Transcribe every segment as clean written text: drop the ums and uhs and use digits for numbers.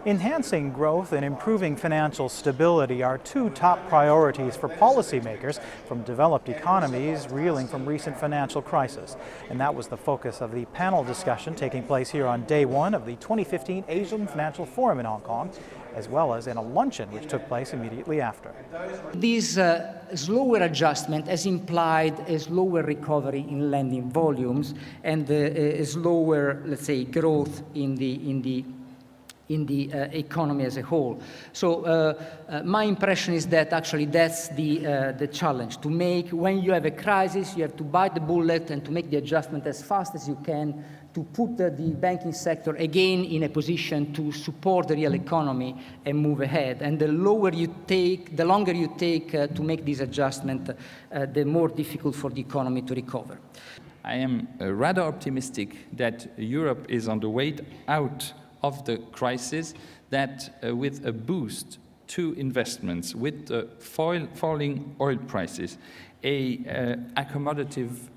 Enhancing growth and improving financial stability are two top priorities for policymakers from developed economies reeling from recent financial crisis. And that was the focus of the panel discussion taking place here on day one of the 2015 Asian Financial Forum in Hong Kong, as well as in a luncheon which took place immediately after. This slower adjustment has implied a slower recovery in lending volumes and a slower, let's say, growth in the economy as a whole. So my impression is that actually that's the challenge, to make, when you have a crisis, you have to bite the bullet and to make the adjustment as fast as you can to put the banking sector again in a position to support the real economy and move ahead. And the longer you take, the longer you take to make this adjustment, the more difficult for the economy to recover. I am rather optimistic that Europe is on the way out of the crisis, that with a boost to investments, with the falling oil prices, a accommodative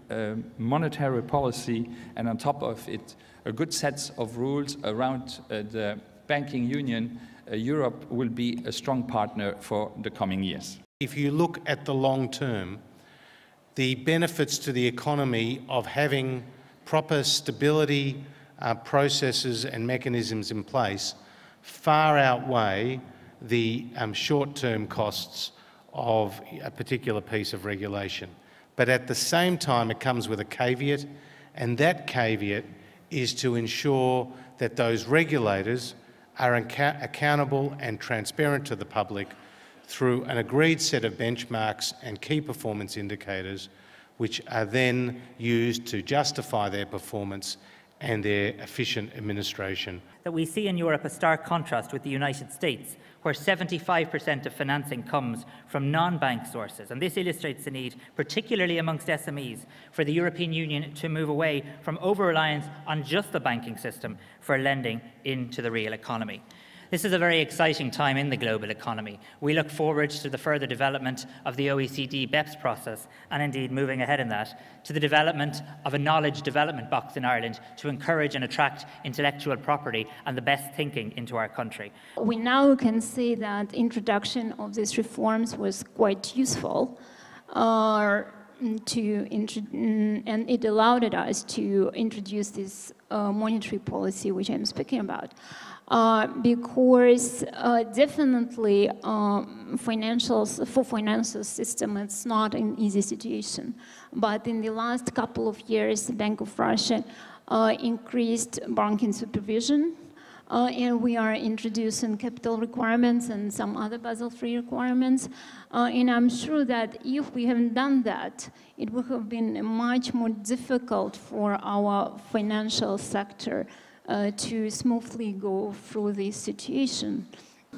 monetary policy, and on top of it, a good set of rules around the banking union, Europe will be a strong partner for the coming years. If you look at the long term, the benefits to the economy of having proper stability processes and mechanisms in place far outweigh the short-term costs of a particular piece of regulation. But at the same time, it comes with a caveat, and that caveat is to ensure that those regulators are accountable and transparent to the public through an agreed set of benchmarks and key performance indicators, which are then used to justify their performance and their efficient administration. That we see in Europe a stark contrast with the United States, where 75% of financing comes from non-bank sources. And this illustrates the need, particularly amongst SMEs, for the European Union to move away from over-reliance on just the banking system for lending into the real economy. This is a very exciting time in the global economy. We look forward to the further development of the OECD BEPS process, and indeed moving ahead in that, to the development of a knowledge development box in Ireland to encourage and attract intellectual property and the best thinking into our country. We now can say that introduction of these reforms was quite useful, and it allowed us to introduce this monetary policy which I'm speaking about. Because definitely for financial system it's not an easy situation. But in the last couple of years, the Bank of Russia increased banking supervision, and we are introducing capital requirements and some other Basel III requirements. And I'm sure that if we haven't done that, it would have been much more difficult for our financial sector to smoothly go through this situation.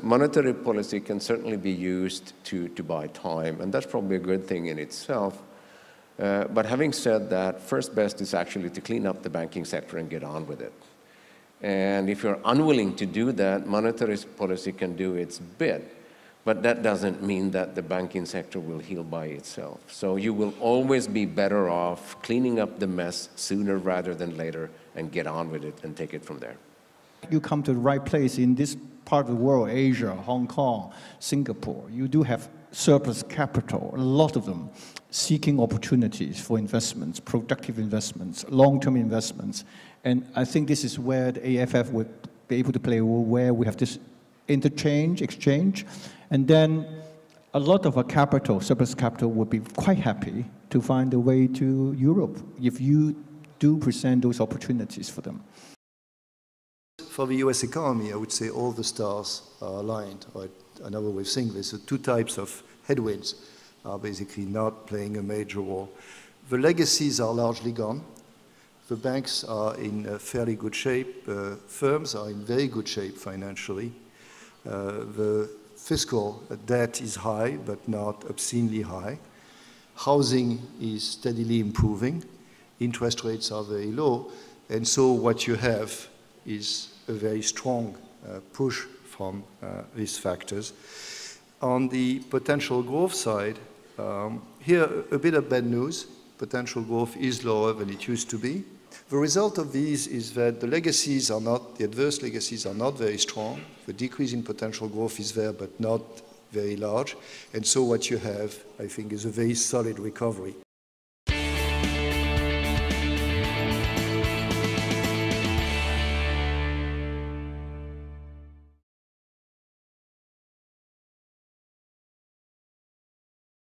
Monetary policy can certainly be used to buy time, and that's probably a good thing in itself. But having said that, first best is actually to clean up the banking sector and get on with it. And if you're unwilling to do that, monetary policy can do its bit, but that doesn't mean that the banking sector will heal by itself. So you will always be better off cleaning up the mess sooner rather than later and get on with it and take it from there. You come to the right place in this part of the world, Asia, Hong Kong, Singapore. You do have surplus capital, a lot of them, seeking opportunities for investments, productive investments, long-term investments. And I think this is where the AFF would be able to play a role, where we have this exchange, and then a lot of our capital, surplus capital, would be quite happy to find a way to Europe if you do present those opportunities for them. For the US economy, I would say all the stars are aligned. Another way of saying this, the two types of headwinds are basically not playing a major role. The legacies are largely gone. The banks are in fairly good shape. Firms are in very good shape financially. The fiscal debt is high, but not obscenely high. Housing is steadily improving. Interest rates are very low. And so what you have is a very strong push from these factors. On the potential growth side, here a bit of bad news. Potential growth is lower than it used to be. The result of these is that the legacies are not, the adverse legacies are not very strong. The decrease in potential growth is there, but not very large. And so what you have, I think, is a very solid recovery.